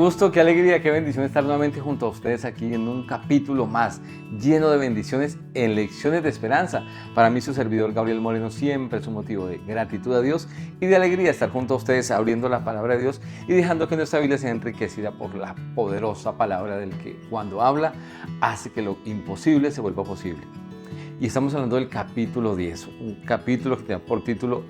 gusto, qué alegría, qué bendición estar nuevamente junto a ustedes aquí en un capítulo más lleno de bendiciones en Lecciones de Esperanza. Para mí su servidor Gabriel Moreno siempre es un motivo de gratitud a Dios y de alegría estar junto a ustedes abriendo la palabra de Dios y dejando que nuestra Biblia sea enriquecida por la poderosa palabra del que cuando habla hace que lo imposible se vuelva posible. Y estamos hablando del capítulo 10, un capítulo que tiene por título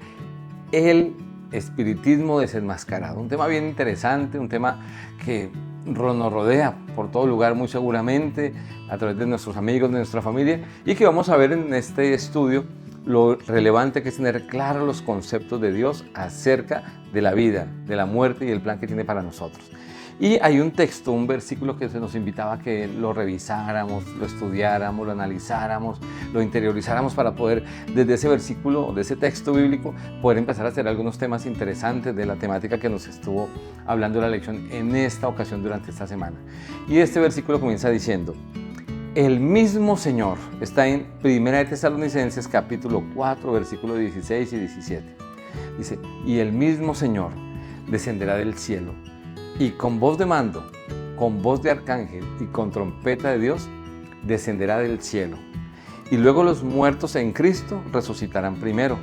El espiritismo desenmascarado. Un tema bien interesante, un tema que nos rodea por todo lugar muy seguramente, a través de nuestros amigos, de nuestra familia, y que vamos a ver en este estudio lo relevante que es tener claros los conceptos de Dios acerca de la vida, de la muerte y el plan que tiene para nosotros. Y hay un texto, un versículo que se nos invitaba a que lo revisáramos, lo estudiáramos, lo analizáramos, lo interiorizáramos para poder, desde ese versículo, de ese texto bíblico, poder empezar a hacer algunos temas interesantes de la temática que nos estuvo hablando la lección en esta ocasión durante esta semana. Y este versículo comienza diciendo: el mismo Señor, está en 1 Tesalonicenses capítulo 4, versículos 16 y 17. Dice: y el mismo Señor descenderá del cielo, y con voz de mando, con voz de arcángel y con trompeta de Dios, descenderá del cielo. Y luego los muertos en Cristo resucitarán primero.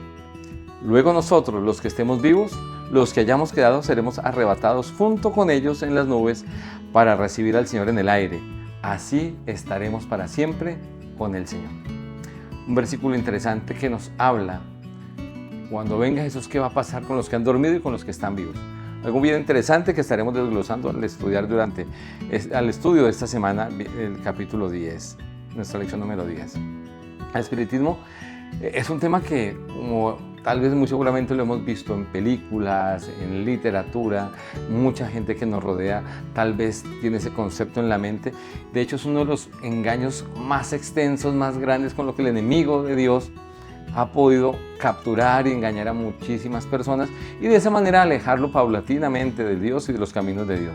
Luego nosotros, los que estemos vivos, los que hayamos quedado, seremos arrebatados junto con ellos en las nubes para recibir al Señor en el aire. Así estaremos para siempre con el Señor. Un versículo interesante que nos habla, cuando venga Jesús, qué va a pasar con los que han dormido y con los que están vivos. Algo bien interesante que estaremos desglosando al estudiar al estudio de esta semana, el capítulo 10, nuestra lección número 10. El espiritismo es un tema que, como tal vez muy seguramente lo hemos visto en películas, en literatura, mucha gente que nos rodea tal vez tiene ese concepto en la mente. De hecho, es uno de los engaños más extensos, más grandes, con lo que el enemigo de Dios ha podido capturar y engañar a muchísimas personas y de esa manera alejarlo paulatinamente de Dios y de los caminos de Dios.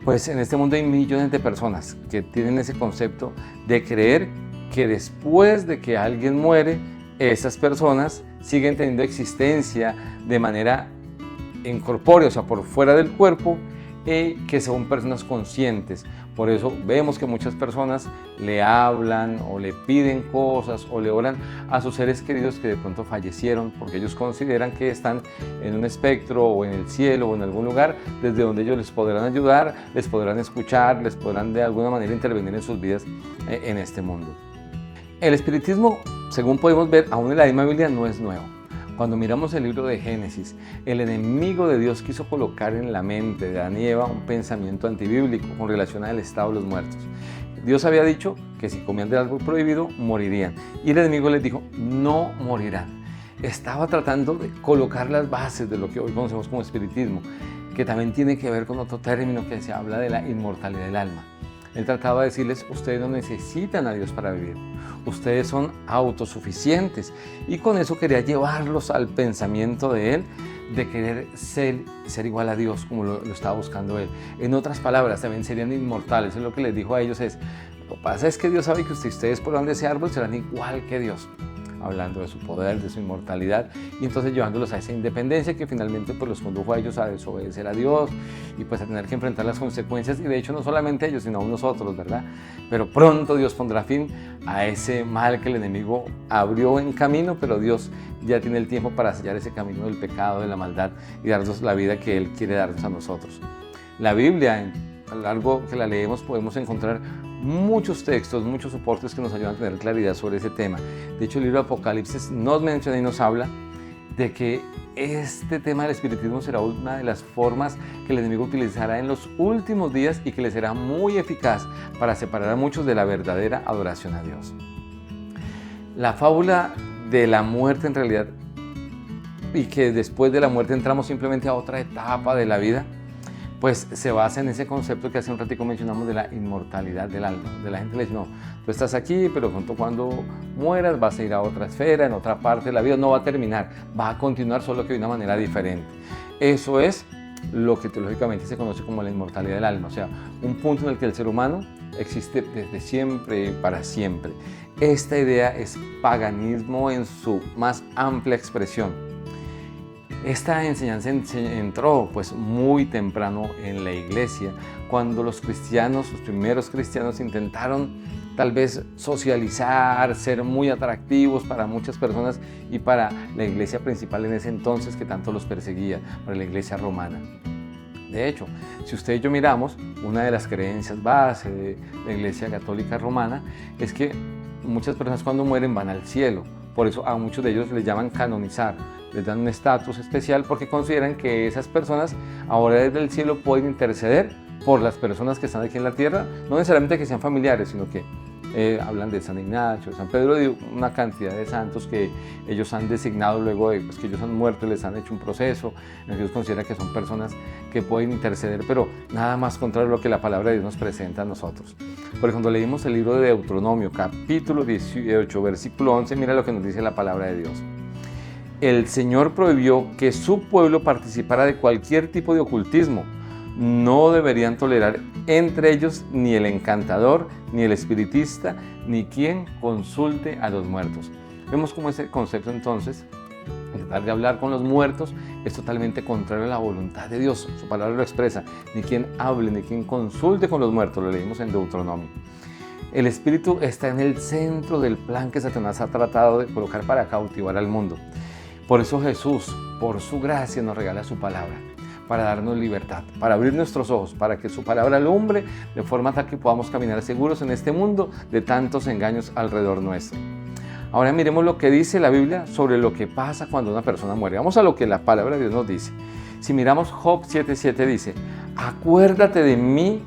Pues en este mundo hay millones de personas que tienen ese concepto de creer que después de que alguien muere, esas personas siguen teniendo existencia de manera incorpórea, o sea, por fuera del cuerpo, y que son personas conscientes. Por eso vemos que muchas personas le hablan o le piden cosas o le oran a sus seres queridos que de pronto fallecieron, porque ellos consideran que están en un espectro o en el cielo o en algún lugar desde donde ellos les podrán ayudar, les podrán escuchar, les podrán de alguna manera intervenir en sus vidas en este mundo. El espiritismo, según podemos ver, aún en la misma Biblia, no es nuevo. Cuando miramos el libro de Génesis, el enemigo de Dios quiso colocar en la mente de Adán y Eva un pensamiento antibíblico con relación al estado de los muertos. Dios había dicho que si comían de algo prohibido, morirían. Y el enemigo les dijo: no morirán. Estaba tratando de colocar las bases de lo que hoy conocemos como espiritismo, que también tiene que ver con otro término que se habla de la inmortalidad del alma. Él trataba de decirles: ustedes no necesitan a Dios para vivir, ustedes son autosuficientes. Y con eso quería llevarlos al pensamiento de Él, de querer ser igual a Dios como lo estaba buscando Él. En otras palabras, también serían inmortales. Eso es lo que les dijo a ellos: lo que pasa es que Dios sabe que ustedes podrán de ese árbol serán igual que Dios, hablando de su poder, de su inmortalidad, y entonces llevándolos a esa independencia que finalmente pues los condujo a ellos a desobedecer a Dios y pues a tener que enfrentar las consecuencias, y de hecho no solamente ellos, sino a nosotros, ¿verdad? Pero pronto Dios pondrá fin a ese mal que el enemigo abrió en camino, pero Dios ya tiene el tiempo para sellar ese camino del pecado, de la maldad, y darnos la vida que Él quiere darnos a nosotros. La Biblia, a lo largo que la leemos, podemos encontrar muchos textos, muchos soportes que nos ayudan a tener claridad sobre ese tema. De hecho, el libro de Apocalipsis nos menciona y nos habla de que este tema del espiritismo será una de las formas que el enemigo utilizará en los últimos días y que le será muy eficaz para separar a muchos de la verdadera adoración a Dios. La fábula de la muerte, en realidad, y que después de la muerte entramos simplemente a otra etapa de la vida, pues se basa en ese concepto que hace un ratico mencionamos de la inmortalidad del alma. De la gente le dice: no, tú estás aquí, pero pronto cuando mueras vas a ir a otra esfera, en otra parte de la vida, no va a terminar, va a continuar, solo que de una manera diferente. Eso es lo que teológicamente se conoce como la inmortalidad del alma, o sea, un punto en el que el ser humano existe desde siempre y para siempre. Esta idea es paganismo en su más amplia expresión. Esta enseñanza entró pues muy temprano en la iglesia, cuando los cristianos, los primeros cristianos, intentaron tal vez socializar, ser muy atractivos para muchas personas y para la iglesia principal en ese entonces que tanto los perseguía, para la iglesia romana. De hecho, si usted y yo miramos, una de las creencias base de la iglesia católica romana es que muchas personas cuando mueren van al cielo. Por eso a muchos de ellos les llaman canonizar, les dan un estatus especial porque consideran que esas personas ahora desde el cielo pueden interceder por las personas que están aquí en la tierra, no necesariamente que sean familiares, sino que hablan de San Ignacio, de San Pedro, de una cantidad de santos que ellos han designado luego de pues, que ellos han muerto, les han hecho un proceso, en el que ellos consideran que son personas que pueden interceder, pero nada más contrario a lo que la palabra de Dios nos presenta a nosotros. Porque cuando leímos el libro de Deuteronomio, capítulo 18, versículo 11, mira lo que nos dice la palabra de Dios. El Señor prohibió que su pueblo participara de cualquier tipo de ocultismo. No deberían tolerar entre ellos ni el encantador, ni el espiritista, ni quien consulte a los muertos. Vemos cómo ese concepto entonces, tratar de hablar con los muertos, es totalmente contrario a la voluntad de Dios. Su palabra lo expresa, ni quien hable, ni quien consulte con los muertos, lo leímos en Deuteronomio. El espíritu está en el centro del plan que Satanás ha tratado de colocar para cautivar al mundo. Por eso Jesús, por su gracia, nos regala su palabra, para darnos libertad, para abrir nuestros ojos, para que su palabra alumbre de forma tal que podamos caminar seguros en este mundo de tantos engaños alrededor nuestro. Ahora miremos lo que dice la Biblia sobre lo que pasa cuando una persona muere. Vamos a lo que la palabra de Dios nos dice. Si miramos Job 7:7 dice, acuérdate de mí,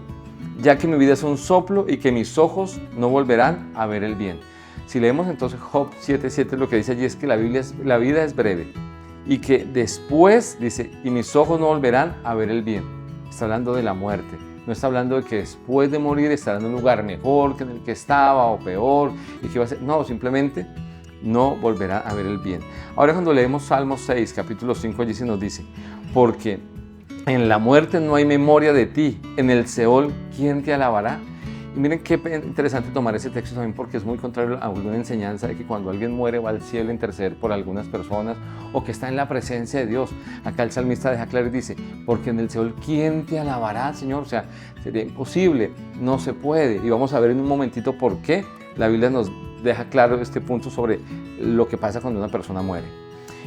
ya que mi vida es un soplo y que mis ojos no volverán a ver el bien. Si leemos entonces Job 7:7, lo que dice allí es que la vida es breve. Y que después, dice, y mis ojos no volverán a ver el bien. Está hablando de la muerte. No está hablando de que después de morir estará en un lugar mejor que en el que estaba o peor. Y que va a ser, no, simplemente no volverá a ver el bien. Ahora cuando leemos Salmos 6, capítulo 5, allí se nos dice, porque en la muerte no hay memoria de ti, en el Seol, ¿quién te alabará? Y miren qué interesante tomar ese texto también porque es muy contrario a alguna enseñanza de que cuando alguien muere va al cielo a interceder por algunas personas o que está en la presencia de Dios. Acá el salmista deja claro y dice, porque en el Seol, ¿quién te alabará, Señor? O sea, sería imposible, no se puede. Y vamos a ver en un momentito por qué la Biblia nos deja claro este punto sobre lo que pasa cuando una persona muere.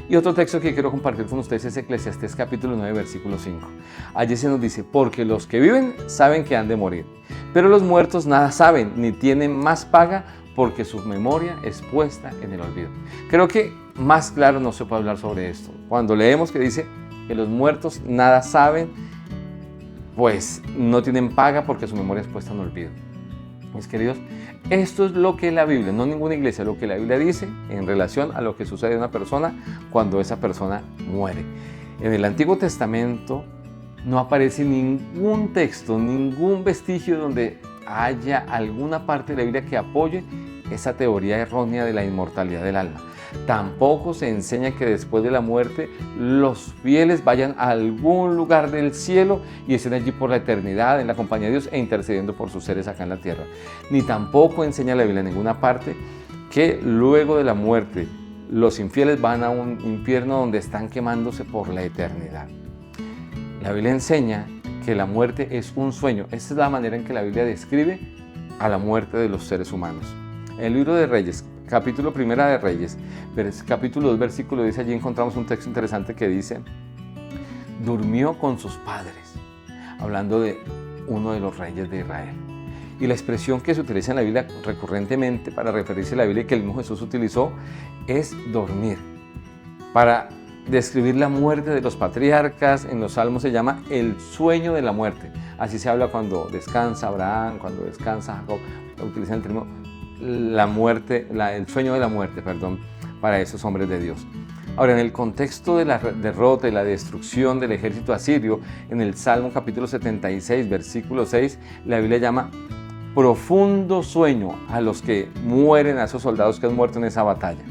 Y otro texto que quiero compartir con ustedes es Eclesiastés capítulo 9, versículo 5. Allí se nos dice, porque los que viven saben que han de morir, pero los muertos nada saben, ni tienen más paga, porque su memoria es puesta en el olvido. Creo que más claro no se puede hablar sobre esto. Cuando leemos que dice que los muertos nada saben, pues no tienen paga porque su memoria es puesta en el olvido. Mis queridos, esto es lo que la Biblia, no ninguna iglesia, lo que la Biblia dice en relación a lo que sucede a una persona cuando esa persona muere. En el Antiguo Testamento no aparece ningún texto, ningún vestigio donde haya alguna parte de la Biblia que apoye esa teoría errónea de la inmortalidad del alma. Tampoco se enseña que después de la muerte los fieles vayan a algún lugar del cielo y estén allí por la eternidad en la compañía de Dios e intercediendo por sus seres acá en la tierra. Ni tampoco enseña la Biblia en ninguna parte que luego de la muerte los infieles van a un infierno donde están quemándose por la eternidad. La Biblia enseña que la muerte es un sueño. Esa es la manera en que la Biblia describe a la muerte de los seres humanos. En el libro de Reyes, capítulo 1 de Reyes, capítulo 2, versículo 10, allí encontramos un texto interesante que dice, durmió con sus padres, hablando de uno de los reyes de Israel. Y la expresión que se utiliza en la Biblia recurrentemente para referirse a la Biblia que el mismo Jesús utilizó es dormir. Para describir la muerte de los patriarcas, en los Salmos se llama el sueño de la muerte. Así se habla cuando descansa Abraham, cuando descansa Jacob, utilizan el término la muerte, el sueño de la muerte, para esos hombres de Dios. Ahora, en el contexto de la derrota y la destrucción del ejército asirio, en el Salmo capítulo 76, versículo 6, la Biblia llama profundo sueño a los que mueren, a esos soldados que han muerto en esa batalla.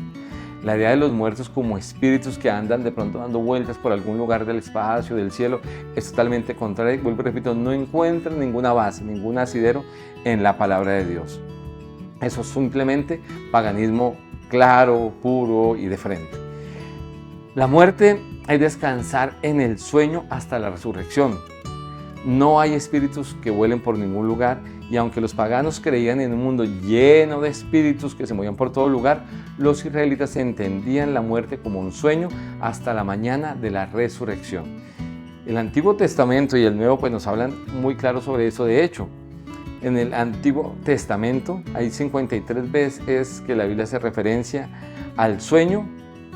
La idea de los muertos como espíritus que andan de pronto dando vueltas por algún lugar del espacio, del cielo, es totalmente contraria. Vuelvo y repito, no encuentran ninguna base, ningún asidero en la palabra de Dios. Eso es simplemente paganismo claro, puro y de frente. La muerte es descansar en el sueño hasta la resurrección. No hay espíritus que vuelen por ningún lugar, y aunque los paganos creían en un mundo lleno de espíritus que se movían por todo lugar, los israelitas entendían la muerte como un sueño hasta la mañana de la resurrección. El Antiguo Testamento y el Nuevo pues nos hablan muy claro sobre eso. De hecho, en el Antiguo Testamento hay 53 veces que la Biblia hace referencia al sueño,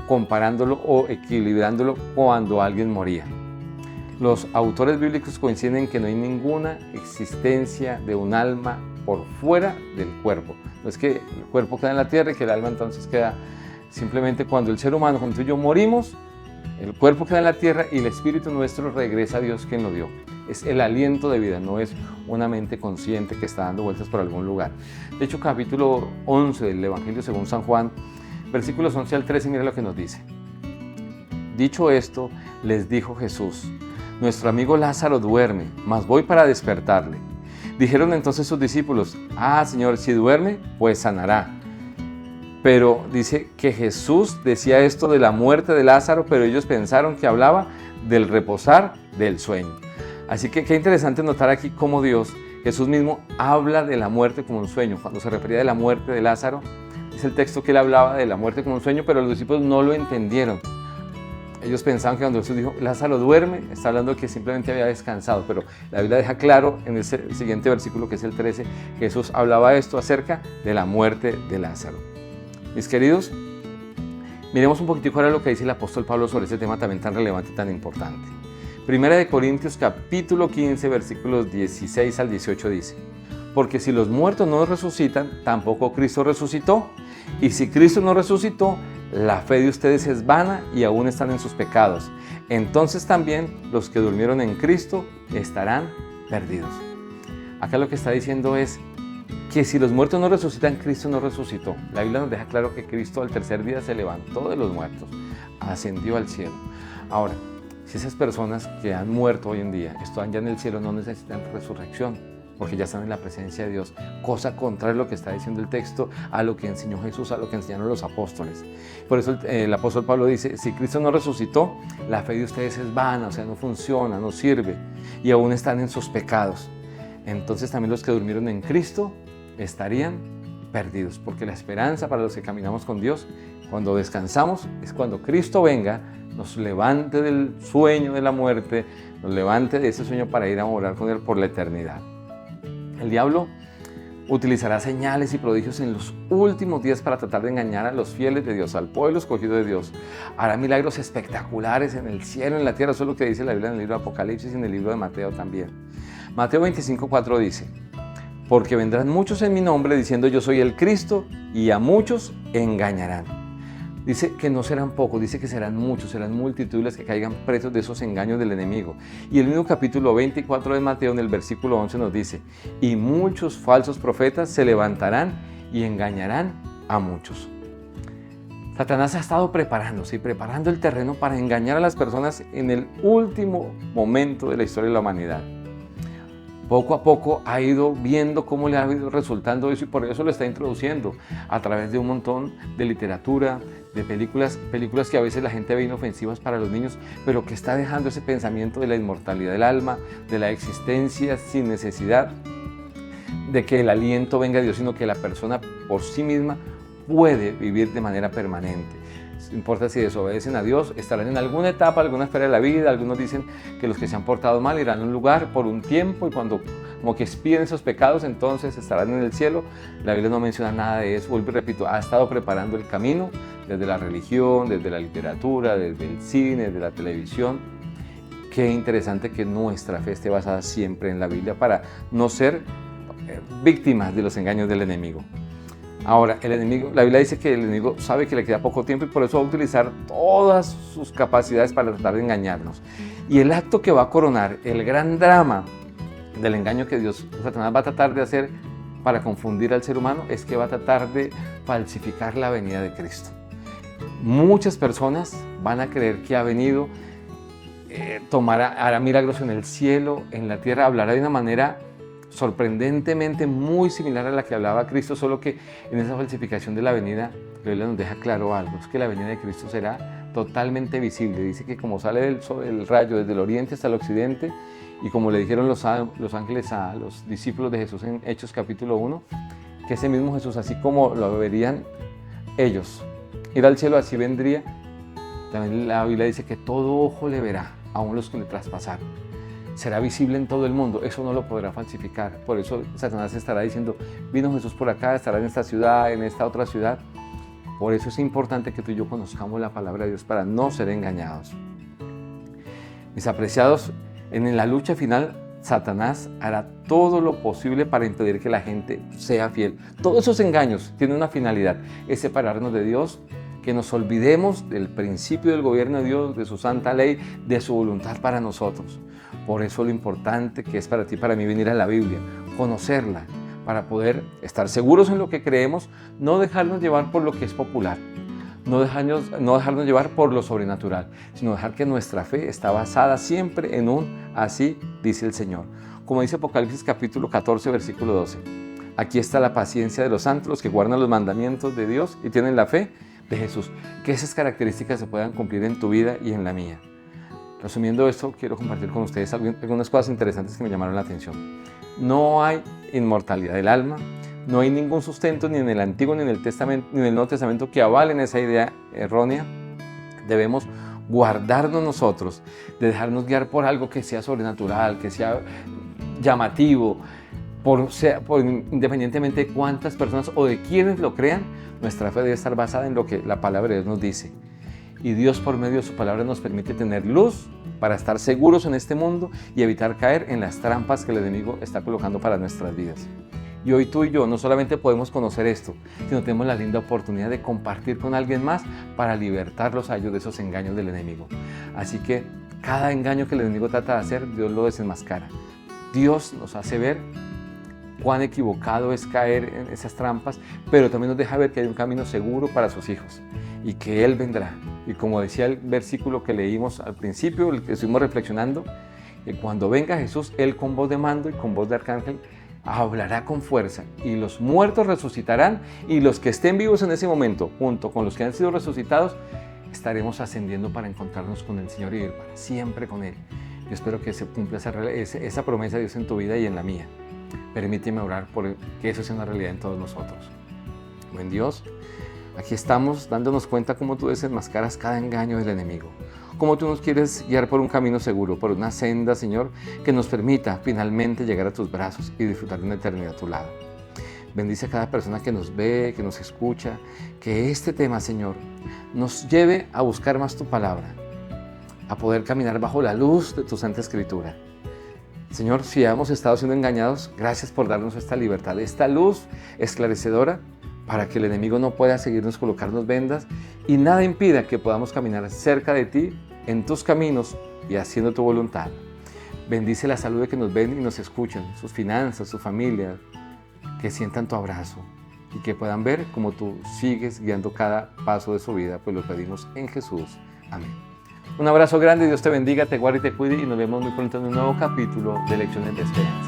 comparándolo o equilibrándolo cuando alguien moría. Los autores bíblicos coinciden en que no hay ninguna existencia de un alma por fuera del cuerpo. No es que el cuerpo queda en la tierra y que el alma entonces queda simplemente cuando el ser humano, cuando tú y yo morimos, el cuerpo queda en la tierra y el espíritu nuestro regresa a Dios quien lo dio. Es el aliento de vida, no es una mente consciente que está dando vueltas por algún lugar. De hecho, capítulo 11 del Evangelio según San Juan, versículos 11 al 13, mira lo que nos dice. Dicho esto, les dijo Jesús: nuestro amigo Lázaro duerme, mas voy para despertarle. Dijeron entonces sus discípulos: Señor, si duerme, pues sanará. Pero dice que Jesús decía esto de la muerte de Lázaro, pero ellos pensaron que hablaba del reposar del sueño. Así que qué interesante notar aquí cómo Jesús mismo habla de la muerte como un sueño. Cuando se refería a la muerte de Lázaro, es el texto que él hablaba de la muerte como un sueño, pero los discípulos no lo entendieron. Ellos pensaban que cuando Jesús dijo Lázaro duerme, está hablando que simplemente había descansado, pero la Biblia deja claro en el siguiente versículo, que es el 13, que Jesús hablaba esto acerca de la muerte de Lázaro. Mis queridos, miremos un poquitico ahora lo que dice el apóstol Pablo sobre este tema también tan relevante y tan importante. Primera de Corintios capítulo 15 versículos 16 al 18 dice: porque si los muertos no resucitan, tampoco Cristo resucitó, y si Cristo no resucitó, la fe de ustedes es vana y aún están en sus pecados. Entonces también los que durmieron en Cristo estarán perdidos. Acá lo que está diciendo es que si los muertos no resucitan, Cristo no resucitó. La Biblia nos deja claro que Cristo al tercer día se levantó de los muertos, ascendió al cielo. Ahora, si esas personas que han muerto hoy en día están ya en el cielo, no necesitan resurrección, porque ya están en la presencia de Dios, cosa contraria a lo que está diciendo el texto, a lo que enseñó Jesús, a lo que enseñaron los apóstoles. Por eso el apóstol Pablo dice: si Cristo no resucitó, la fe de ustedes es vana, o sea, no funciona, no sirve, y aún están en sus pecados. Entonces también los que durmieron en Cristo estarían perdidos, porque la esperanza para los que caminamos con Dios, cuando descansamos, es cuando Cristo venga, nos levante del sueño de la muerte, nos levante de ese sueño para ir a morar con Él por la eternidad. El diablo utilizará señales y prodigios en los últimos días para tratar de engañar a los fieles de Dios, al pueblo escogido de Dios. Hará milagros espectaculares en el cielo, en la tierra. Eso es lo que dice la Biblia en el libro de Apocalipsis y en el libro de Mateo también. Mateo 25:4 dice: porque vendrán muchos en mi nombre diciendo yo soy el Cristo, y a muchos engañarán. Dice que no serán pocos, dice que serán muchos, serán multitudes que caigan presos de esos engaños del enemigo. Y el mismo capítulo 24 de Mateo, en el versículo 11, nos dice: y muchos falsos profetas se levantarán y engañarán a muchos. Satanás ha estado preparándose y preparando el terreno para engañar a las personas en el último momento de la historia de la humanidad. Poco a poco ha ido viendo cómo le ha ido resultando eso, y por eso lo está introduciendo a través de un montón de literatura, de películas que a veces la gente ve inofensivas para los niños, pero que está dejando ese pensamiento de la inmortalidad del alma, de la existencia sin necesidad de que el aliento venga de Dios, sino que la persona por sí misma puede vivir de manera permanente. No importa si desobedecen a Dios, estarán en alguna etapa, alguna esfera de la vida. Algunos dicen que los que se han portado mal irán a un lugar por un tiempo, y cuando como que expiden esos pecados, entonces estarán en el cielo. La Biblia no menciona nada de eso. Vuelvo y repito, ha estado preparando el camino desde la religión, desde la literatura, desde el cine, desde la televisión. Qué interesante que nuestra fe esté basada siempre en la Biblia para no ser víctimas de los engaños del enemigo. Ahora, el enemigo, la Biblia dice que el enemigo sabe que le queda poco tiempo, y por eso va a utilizar todas sus capacidades para tratar de engañarnos. Y el acto que va a coronar el gran drama del engaño que Satanás va a tratar de hacer para confundir al ser humano es que va a tratar de falsificar la venida de Cristo. Muchas personas van a creer que ha venido, hará milagros en el cielo, en la tierra, hablará de una manera sorprendentemente muy similar a la que hablaba Cristo, solo que en esa falsificación de la venida, la Biblia nos deja claro algo: es que la venida de Cristo será totalmente visible. Dice que como sale el rayo desde el oriente hasta el occidente, y como le dijeron los ángeles a los discípulos de Jesús en Hechos capítulo 1, que ese mismo Jesús, así como lo verían ellos ir al cielo, así vendría. También la Biblia dice que todo ojo le verá, aun los que le traspasaron. Será visible en todo el mundo, eso no lo podrá falsificar. Por eso Satanás estará diciendo, vino Jesús por acá, estará en esta ciudad, en esta otra ciudad. Por eso es importante que tú y yo conozcamos la palabra de Dios para no ser engañados. Mis apreciados, en la lucha final, Satanás hará todo lo posible para impedir que la gente sea fiel. Todos esos engaños tienen una finalidad, es separarnos de Dios, que nos olvidemos del principio del gobierno de Dios, de su santa ley, de su voluntad para nosotros. Por eso lo importante que es para ti y para mí venir a la Biblia, conocerla, para poder estar seguros en lo que creemos, no dejarnos llevar por lo que es popular, no dejarnos llevar por lo sobrenatural, sino dejar que nuestra fe está basada siempre en un así dice el Señor. Como dice Apocalipsis capítulo 14, versículo 12. Aquí está la paciencia de los santos, los que guardan los mandamientos de Dios y tienen la fe de Jesús. Que esas características se puedan cumplir en tu vida y en la mía. Resumiendo esto, quiero compartir con ustedes algunas cosas interesantes que me llamaron la atención. No hay inmortalidad del alma, no hay ningún sustento ni en el Antiguo ni en el Testamento, ni en el Nuevo Testamento que avalen esa idea errónea. Debemos guardarnos nosotros de dejarnos guiar por algo que sea sobrenatural, que sea llamativo, independientemente de cuántas personas o de quienes lo crean. Nuestra fe debe estar basada en lo que la palabra de Dios nos dice. Y Dios, por medio de su palabra, nos permite tener luz para estar seguros en este mundo y evitar caer en las trampas que el enemigo está colocando para nuestras vidas. Y hoy tú y yo no solamente podemos conocer esto, sino tenemos la linda oportunidad de compartir con alguien más para libertarlos a ellos de esos engaños del enemigo. Así que cada engaño que el enemigo trata de hacer, Dios lo desenmascara. Dios nos hace ver cuán equivocado es caer en esas trampas, pero también nos deja ver que hay un camino seguro para sus hijos y que Él vendrá. Y como decía el versículo que leímos al principio, el que estuvimos reflexionando, que cuando venga Jesús, Él con voz de mando y con voz de arcángel hablará con fuerza, y los muertos resucitarán, y los que estén vivos en ese momento, junto con los que han sido resucitados, estaremos ascendiendo para encontrarnos con el Señor y vivir para siempre con Él. Yo espero que se cumpla esa promesa de Dios en tu vida y en la mía. Permíteme orar por que eso sea una realidad en todos nosotros. Buen Dios, aquí estamos dándonos cuenta cómo tú desenmascaras cada engaño del enemigo, cómo tú nos quieres guiar por un camino seguro, por una senda, Señor, que nos permita finalmente llegar a tus brazos y disfrutar de una eternidad a tu lado. Bendice a cada persona que nos ve, que nos escucha, que este tema, Señor, nos lleve a buscar más tu palabra, a poder caminar bajo la luz de tu Santa Escritura. Señor, si hemos estado siendo engañados, gracias por darnos esta libertad, esta luz esclarecedora, para que el enemigo no pueda seguirnos colocarnos vendas y nada impida que podamos caminar cerca de ti, en tus caminos y haciendo tu voluntad. Bendice la salud de que nos ven y nos escuchan, sus finanzas, su familia, que sientan tu abrazo y que puedan ver cómo tú sigues guiando cada paso de su vida, pues lo pedimos en Jesús. Amén. Un abrazo grande, Dios te bendiga, te guarde y te cuide y nos vemos muy pronto en un nuevo capítulo de Lecciones de Esperanza.